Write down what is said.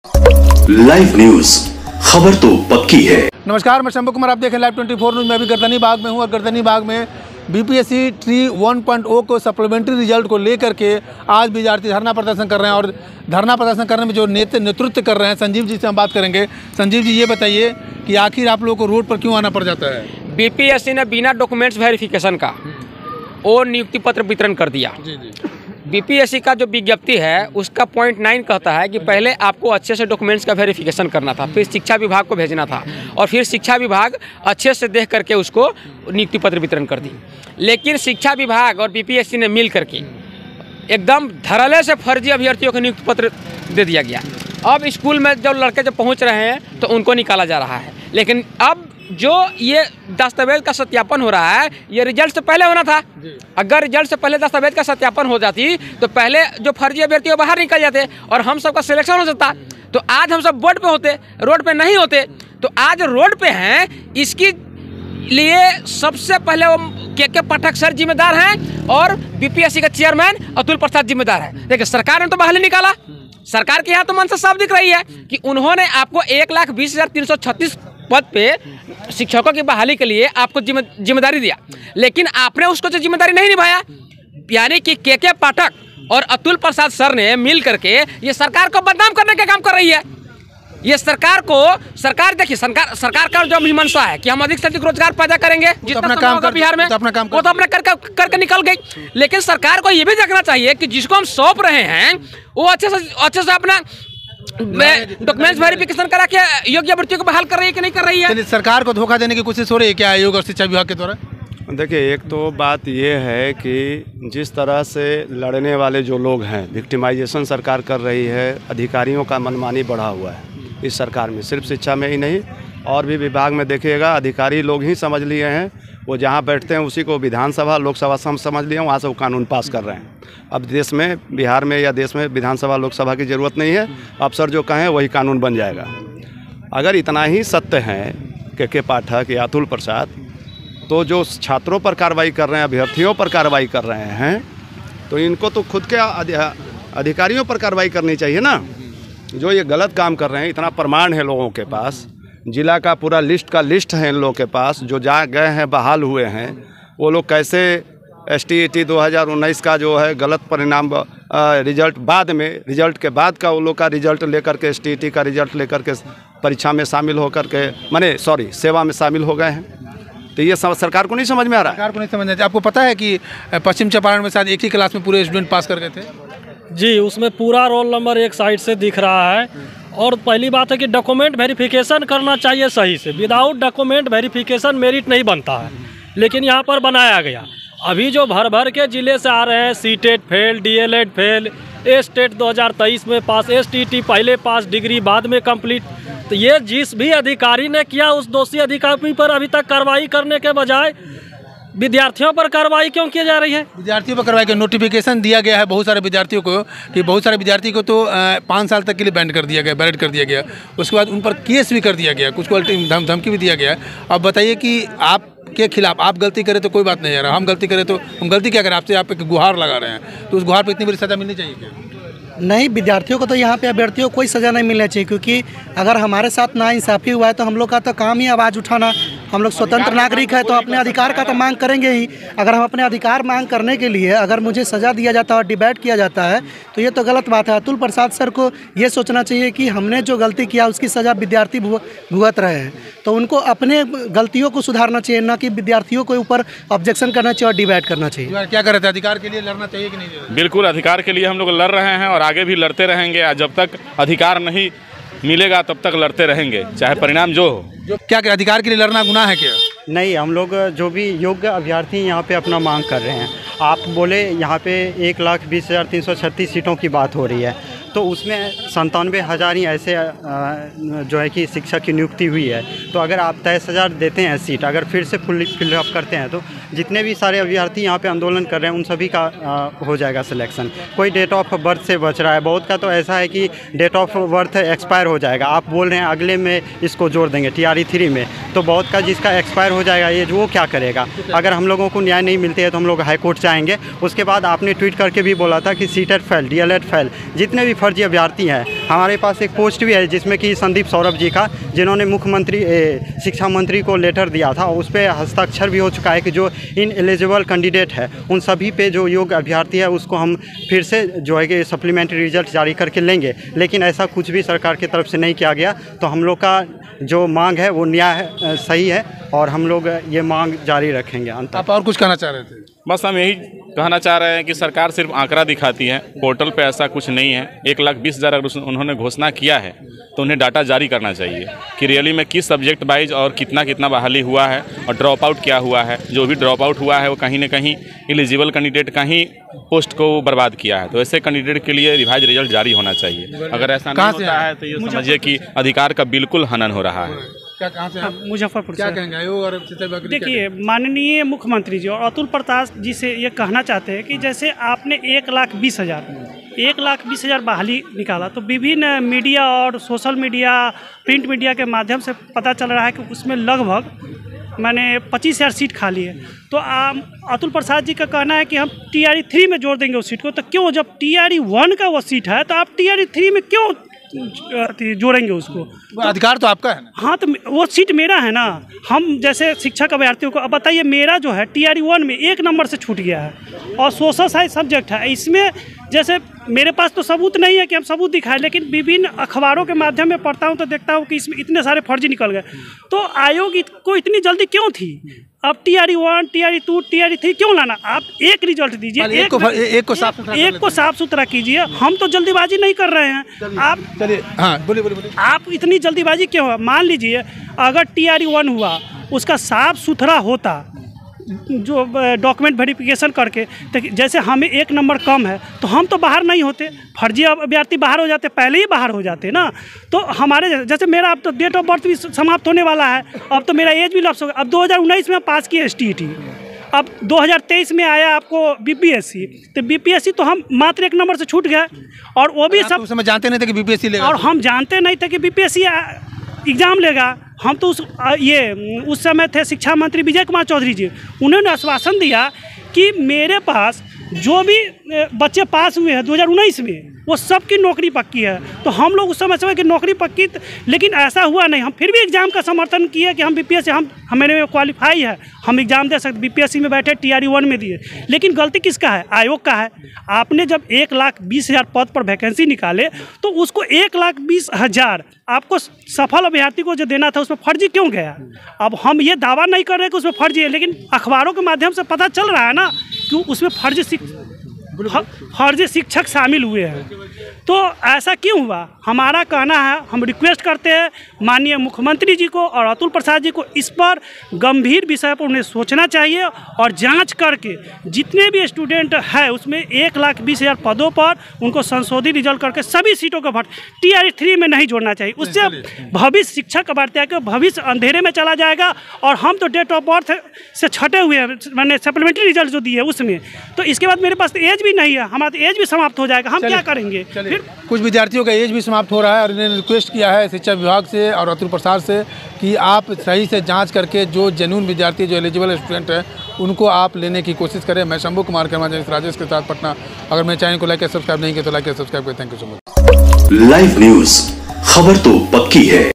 Live news, खबर तो पक्की है। नमस्कार, मैं शंभू कुमार, आप देखें लाइव 24 न्यूज। मैं अभी गर्दनी बाग में हूँ और गर्दनी बाग में बीपीएससी ट्री 1.0 को सप्लीमेंट्री रिजल्ट को लेकर के आज विद्यार्थी धरना प्रदर्शन कर रहे हैं। और धरना प्रदर्शन करने में जो नेतृत्व कर रहे हैं, संजीव जी से हम बात करेंगे। संजीव जी, ये बताइए कि आखिर आप लोगों को रोड पर क्यों आना पड़ जाता है? बीपीएससी ने बिना डॉक्यूमेंट्स वेरिफिकेशन का वो नियुक्ति पत्र वितरण कर दिया। बीपीएससी का जो विज्ञप्ति है उसका पॉइंट 9 कहता है कि पहले आपको अच्छे से डॉक्यूमेंट्स का वेरिफिकेशन करना था, फिर शिक्षा विभाग को भेजना था और फिर शिक्षा विभाग अच्छे से देख करके उसको नियुक्ति पत्र वितरण कर दी। लेकिन शिक्षा विभाग और बीपीएससी ने मिल करके एकदम धड़ल्ले से फर्जी अभ्यर्थियों को नियुक्ति पत्र दे दिया गया। अब स्कूल में जब लड़के जब पहुँच रहे हैं तो उनको निकाला जा रहा है। लेकिन अब जो ये दस्तावेज का सत्यापन हो रहा है, ये रिजल्ट से पहले होना था। अगर रिजल्ट से पहले दस्तावेज का सत्यापन हो जाती तो पहले जो फर्जी अभ्यर्थी बाहर निकल जाते और हम सबका सिलेक्शन हो सकता। तो आज हम सब बोर्ड पे होते, रोड पे नहीं होते। तो आज रोड पे हैं, इसकी लिए सबसे पहले वो के पाठक सर जिम्मेदार हैं और बीपीएससी का चेयरमैन अतुल प्रसाद जिम्मेदार है। देखिए, सरकार ने तो बाहर निकाला। सरकार के यहाँ तो मन से साफ दिख रही है कि उन्होंने आपको 1,20,336 पद पे शिक्षकों की बहाली के लिए आपको जिम्मेदारी दिया, लेकिन आपने उसको जो जिम्मेदारी नहीं निभाया। यानी कि के पाठक और अतुल प्रसाद सर ने मिल करके ये सरकार को बदनाम करने का काम कर रही है। ये सरकार देखिए, सरकार का जो मीमांसा है कि हम अधिक से अधिक रोजगार पैदा करेंगे, जितना काम कर बिहार में वो तो अपने करके निकल गई। लेकिन सरकार को ये भी देखना चाहिए कि जिसको हम सौंप रहे हैं वो अच्छे से अपना डॉक्यूमेंट्स वेरिफिकेशन करा के योग्य अभ्यर्थियों को बहाल कर रही है कि नहीं कर रही है। सरकार को धोखा देने की कोशिश हो रही है क्या आयोग और शिक्षा विभाग के द्वारा? देखिए, एक तो बात ये है कि जिस तरह से लड़ने वाले जो लोग हैं, विक्टिमाइजेशन सरकार कर रही है, अधिकारियों का मनमानी बढ़ा हुआ है इस सरकार में। सिर्फ शिक्षा में ही नहीं, और भी विभाग में देखिएगा, अधिकारी लोग ही समझ लिए हैं, वो जहाँ बैठते हैं उसी को विधानसभा लोकसभा समझ लिए हैं, वहाँ से वो कानून पास कर रहे हैं। अब देश में, बिहार में या देश में विधानसभा लोकसभा की ज़रूरत नहीं है, अफसर जो कहें वही कानून बन जाएगा। अगर इतना ही सत्य है के पाठक या अतुल प्रसाद, तो जो छात्रों पर कार्रवाई कर रहे हैं, अभ्यर्थियों पर कार्रवाई कर रहे हैं, तो इनको तो खुद के अधिकारियों पर कार्रवाई करनी चाहिए ना, जो ये गलत काम कर रहे हैं। इतना प्रमाण है लोगों के पास, जिला का पूरा लिस्ट है इन लोगों के पास, जो जा गए हैं, बहाल हुए हैं। वो लोग कैसे STET 2019 का जो है गलत परिणाम रिजल्ट बाद में, रिजल्ट के बाद का वो लोग का रिजल्ट लेकर के, STET का रिजल्ट लेकर के परीक्षा में शामिल होकर के सेवा में शामिल हो गए हैं। तो ये सरकार को नहीं समझ में आ रहा है। सरकार को नहीं समझ में आता। आपको पता है कि पश्चिम चंपारण में शायद एक ही क्लास में पूरे स्टूडेंट पास कर गए थे? जी, उसमें पूरा रोल नंबर एक साइड से दिख रहा है। और पहली बात है कि डॉक्यूमेंट वेरिफिकेशन करना चाहिए सही से। विदाउट डॉक्यूमेंट वेरिफिकेशन मेरिट नहीं बनता है, लेकिन यहाँ पर बनाया गया। अभी जो भर के ज़िले से आ रहे हैं, CTET fail, DLED fail, state 2023 में पास, STET पहले पास, डिग्री बाद में कंप्लीट। तो ये जिस भी अधिकारी ने किया, उस दोषी अधिकारी पर अभी तक कार्रवाई करने के बजाय विद्यार्थियों पर कार्रवाई क्यों की जा रही है? विद्यार्थियों पर कार्रवाई का नोटिफिकेशन दिया गया है बहुत सारे विद्यार्थियों को, कि बहुत सारे विद्यार्थी को तो 5 साल तक के लिए बैन कर दिया गया, बैरेड कर दिया गया। उसके बाद उन पर केस भी कर दिया गया, कुछ को धमकी भी दिया गया। अब बताइए कि आप के खिलाफ, आप गलती करें तो कोई बात नहीं है, हम गलती करें तो हम गलती क्या करें? आपसे आप एक गुहार लगा रहे हैं, तो उस गुहार पर इतनी बड़ी सज़ा मिलनी चाहिए क्या? नहीं, विद्यार्थियों को तो यहाँ पे अभ्यर्थियों को कोई सज़ा नहीं मिलना चाहिए, क्योंकि अगर हमारे साथ नाइंसाफ़ी हुआ है तो हम लोग का तो काम ही आवाज़ उठाना। हम लोग स्वतंत्र नागरिक है तो अपने अधिकार का तो मांग करेंगे ही। अगर हम अपने अधिकार मांग करने के लिए अगर मुझे सज़ा दिया जाता है और डिबेट किया जाता है तो ये तो गलत बात है। अतुल प्रसाद सर को ये सोचना चाहिए कि हमने जो गलती किया उसकी सज़ा विद्यार्थी भुगत रहे हैं, तो उनको अपने गलतियों को सुधारना चाहिए, ना कि विद्यार्थियों के ऊपर ऑब्जेक्शन करना चाहिए और डिबेट करना चाहिए। क्या करते हैं, अधिकार के लिए लड़ना चाहिए कि नहीं? बिल्कुल, अधिकार के लिए हम लोग लड़ रहे हैं और आगे भी लड़ते रहेंगे। जब तक अधिकार नहीं मिलेगा तब तक लड़ते रहेंगे, चाहे परिणाम जो हो। क्या अधिकार के लिए लड़ना गुनाह है क्या? नहीं, हम लोग जो भी योग्य अभ्यर्थी यहाँ पे अपना मांग कर रहे हैं। आप बोले यहाँ पे 1,20,336 सीटों की बात हो रही है, तो उसमें 97,000 ही ऐसे जो है कि शिक्षक की नियुक्ति हुई है। तो अगर आप 23,000 देते हैं सीट, अगर फिर से फिलअप करते हैं तो जितने भी सारे अभ्यर्थी यहाँ पे आंदोलन कर रहे हैं उन सभी का हो जाएगा सिलेक्शन। कोई डेट ऑफ बर्थ से बच रहा है, बहुत का तो ऐसा है कि डेट ऑफ बर्थ एक्सपायर हो जाएगा, आप बोल रहे हैं अगले में इसको जोड़ देंगे TRE 3 में, तो बहुत का जिसका एक्सपायर हो जाएगा, ये वो क्या करेगा? अगर हम लोगों को न्याय नहीं मिलती है तो हम लोग हाई कोर्ट पहुँचाएँगे। उसके बाद आपने ट्वीट करके भी बोला था कि सीटेट फेल, डीएलएड फेल, जितने भी फर्जी अभ्यर्थी हैं। हमारे पास एक पोस्ट भी है जिसमें कि संदीप सौरभ जी का, जिन्होंने मुख्यमंत्री शिक्षा मंत्री को लेटर दिया था, उस पर हस्ताक्षर भी हो चुका है कि जो इन एलिजिबल कैंडिडेट है उन सभी पे जो योग्य अभ्यर्थी है उसको हम फिर से जो है कि सप्लीमेंट्री रिजल्ट जारी करके लेंगे। लेकिन ऐसा कुछ भी सरकार की तरफ से नहीं किया गया। तो हम लोग का जो मांग है वो न्याय सही है और हम लोग ये मांग जारी रखेंगे। आप और कुछ कहना चाह रहे थे? बस हम यही कहना चाह रहे हैं कि सरकार सिर्फ आंकड़ा दिखाती है, पोर्टल पे ऐसा कुछ नहीं है। 1,20,000 अगर उन्होंने घोषणा किया है तो उन्हें डाटा जारी करना चाहिए कि रियली में किस सब्जेक्ट वाइज और कितना बहाली हुआ है और ड्रॉप आउट क्या हुआ है। जो भी ड्रॉप आउट हुआ है वो कहीं ना कहीं एलिजिबल कैंडिडेट का ही पोस्ट को बर्बाद किया है। तो ऐसे कैंडिडेट के लिए रिवाइज रिजल्ट जारी होना चाहिए। अगर ऐसा नहीं होता है तो ये समझिए कि अधिकार का बिल्कुल हनन हो रहा है। क्या कहाँ से मुजफ्फरपुर क्या से। कहेंगे आयोग और शिक्षा विभाग के लिए? देखिए, माननीय मुख्यमंत्री जी और अतुल प्रसाद जी से ये कहना चाहते हैं कि जैसे आपने 1,20,000 बहाली निकाला, तो विभिन्न मीडिया और सोशल मीडिया, प्रिंट मीडिया के माध्यम से पता चल रहा है कि उसमें लगभग मैंने 25,000 सीट खाली है। तो अतुल प्रसाद जी का कहना है कि हम TRE 3 में जोड़ देंगे उस सीट को। तो क्यों, जब TRE 1 का वो सीट है तो आप TRE 3 में क्यों जोड़ेंगे उसको? अधिकार तो आपका है ना। हाँ, तो वो सीट मेरा है ना। हम जैसे शिक्षक अभ्यर्थियों को अब बताइए, मेरा जो है TRE 1 में 1 नंबर से छूट गया है और सोशल साइंस सब्जेक्ट है। इसमें जैसे मेरे पास तो सबूत नहीं है कि हम सबूत दिखाएं, लेकिन विभिन्न अखबारों के माध्यम में पढ़ता हूं तो देखता हूं कि इसमें इतने सारे फर्जी निकल गए। तो आयोग को इतनी जल्दी क्यों थी? अब TRE 1, TRE 2, TRE 3 क्यों लाना? आप एक रिजल्ट दीजिए, एक को साफ सुथरा कीजिए। हम तो जल्दीबाजी नहीं कर रहे हैं। आप चलिए, हाँ बोलिए। आप इतनी जल्दीबाजी क्यों है? मान लीजिए अगर TRE 1 हुआ, उसका साफ सुथरा होता, जो डॉक्यूमेंट वेरिफिकेशन करके, तो जैसे हमें 1 नंबर कम है तो हम तो बाहर नहीं होते, फर्जी अभ्यर्थी बाहर हो जाते, पहले ही बाहर हो जाते ना। तो हमारे जैसे मेरा अब तो डेट ऑफ बर्थ भी समाप्त होने वाला है, अब तो मेरा एज भी लॉस हो गया। अब 2019 में पास किए STET, अब 2023 में आया आपको BPSC, तो BPSC तो हम मात्र 1 नंबर से छूट गए। और वो भी सब उस समय जानते नहीं थे कि BPSC लेगा, और हम जानते नहीं थे कि BPSC एग्ज़ाम लेगा। हम तो उस समय थे शिक्षा मंत्री विजय कुमार चौधरी जी, उन्होंने आश्वासन दिया कि मेरे पास जो भी बच्चे पास हुए हैं 2019 में, वो सबकी नौकरी पक्की है। तो हम लोग उस समय समझे कि नौकरी पक्की, लेकिन ऐसा हुआ नहीं। हम फिर भी एग्ज़ाम का समर्थन किए कि हम BPSC, हमारे में क्वालिफाई है, हम एग्ज़ाम दे सकते। BPSC में बैठे, TRE 1 में दिए। लेकिन गलती किसका है? आयोग का है। आपने जब 1,20,000 पद पर वैकेंसी निकाले तो उसको 1,20,000 आपको सफल अभ्यर्थी को जो देना था उसमें फर्जी क्यों गया? अब हम ये दावा नहीं कर रहे कि उसमें फर्जी है, लेकिन अखबारों के माध्यम से पता चल रहा है ना कि उसमें फर्जी शिक्षक शामिल हुए हैं। तो ऐसा क्यों हुआ? हमारा कहना है, हम रिक्वेस्ट करते हैं माननीय मुख्यमंत्री जी को और अतुल प्रसाद जी को, इस पर गंभीर विषय पर उन्हें सोचना चाहिए और जांच करके जितने भी स्टूडेंट है उसमें 1,20,000 पदों पर उनको संशोधित रिजल्ट करके सभी सीटों को TRE 3 में नहीं जोड़ना चाहिए। उससे भविष्य शिक्षक अभ्यर्थी के भविष्य अंधेरे में चला जाएगा। और हम तो डेट ऑफ बर्थ से छटे हुए हैं, मैंने सप्लीमेंट्री रिजल्ट जो दिए उसमें, तो इसके बाद मेरे पास तो एज भी नहीं है, हमारा एज भी समाप्त हो जाएगा। हम क्या करेंगे? फिर कुछ विद्यार्थियों का एज भी समाप्त हो रहा है और इन्होंने रिक्वेस्ट किया है शिक्षा विभाग से और अतुल प्रसाद से कि आप सही से जांच करके जो जेन्युइन विद्यार्थी, जो एलिजिबल स्टूडेंट हैं, उनको आप लेने की कोशिश करें। मैं शंभू कुमार कर्मा राजेश के साथ पटना। अगर मेरे चैनल को लाइक या सब्सक्राइब नहीं किया तो लाइक या सब्सक्राइब करें। Thank you so much. Live news, खबर तो पक्की है।